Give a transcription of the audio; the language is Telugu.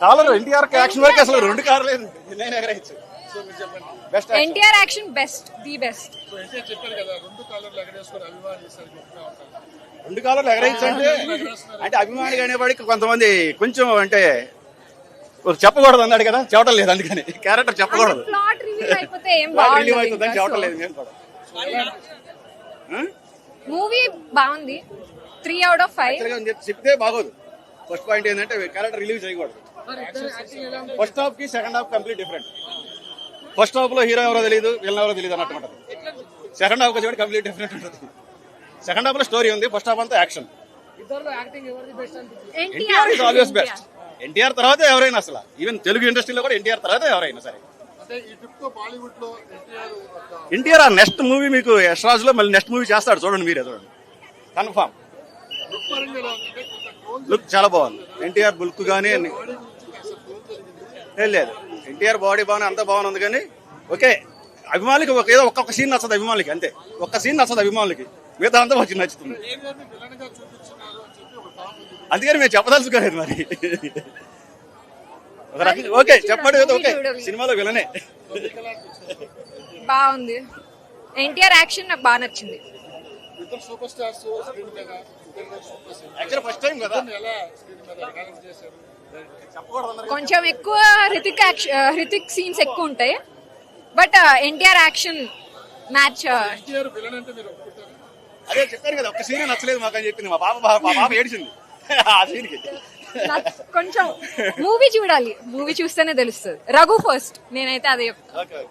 కాలర్ ఎన్టీఆర్ యాక్షన్ వరకు అసలు 2 కార్లు లేదు. నేను ఎగరేయచ్చు. Best NTR action best, the best. చెప్పారు కదా 2 కాలర్లు ఎగరేసుకొని అభిమానులు చేశారు. 2 కార్లు ఎగరేయచ్చు అంటే అభిమానిగా అనేవాడికి కొంతమంది కొంచెం అంటే చెప్పకూడదు అన్నాడు కదా, చెప్పడం లేదు. అందుకని క్యారెక్టర్ చెప్పకూడదు. ప్లాట్ రివీల్ అయిపోతే ఏం రిలీవ్ అవుతుందని చెప్పడం లేదు. నేను కూడా మూవీ బాగుంది. 3 out of 5 చెప్తే బాగోదు. ఫస్ట్ పాయింట్ ఏంటంటే క్యారెక్టర్ రిలీవ్ చేయకూడదు. ఫస్ట్ హాఫ్ కి second half complete different. First half లో హీరో ఎవరో తెలియదు, విలన్ ఎవరో తెలియదు అన్నట్టు ఉంటుంది. సెకండ్ హాఫ్ వచ్చి కంప్లీట్ డిఫరెంట్ ఉంటుంది. సెకండ్ హాఫ్ లో స్టోరీ ఉంది, ఫస్ట్ హాఫ్ అంతా action. NTR is always best. NTR తర్వాత ఎవరైనా అసలు ఈవెన్ తెలుగు ఇండస్ట్రీలో కూడా ఎన్టీఆర్ తర్వాత ఎవరైనా సరే. ఎన్టీఆర్ ఆ నెక్స్ట్ మూవీ మీకు యష్ రాజ్ లో మళ్ళీ నెక్స్ట్ మూవీ చేస్తాడు, చూడండి మీరే చూడండి, కన్ఫామ్. లుక్ చాలా బాగుంది. ఎన్టీఆర్ బుల్క్ గానీ లేదు, ఎన్టీఆర్ బాడీ బాగానే అంతా బాగుంది. కానీ ఓకే, అభిమానులకి ఏదో ఒక్కొక్క సీన్ నచ్చదు అభిమానులకి, అంతే. ఒక్క సీన్ నచ్చదు అభిమానులకి, మిగతా అంతా వచ్చి నచ్చుతుంది. అందుకని మేము చెప్పదలుచుకోలేదు మరి. ఓకే చెప్పండి, ఓకే సినిమాలో విలనే బాగుంది. ఎన్టీఆర్ యాక్షన్ నాకు బాగా నచ్చింది. సూపర్ స్టార్స్ ఫస్ట్ టైం కదా, కొంచెం ఎక్కువ హృతిక్ సీన్స్ ఎక్కువ ఉంటాయి. But NTR action match. అదే చెప్పారు కదా, ఒక్క సీన్ నచ్చలేదు మాకు అని చెప్పింది. మా పాప ఏడిచింది ఆ సీన్ కి. కొంచెం మూవీ చూడాలి, మూవీ చూస్తేనే తెలుస్తుంది. రఘు ఫస్ట్, నేనైతే అదే చెప్తాను.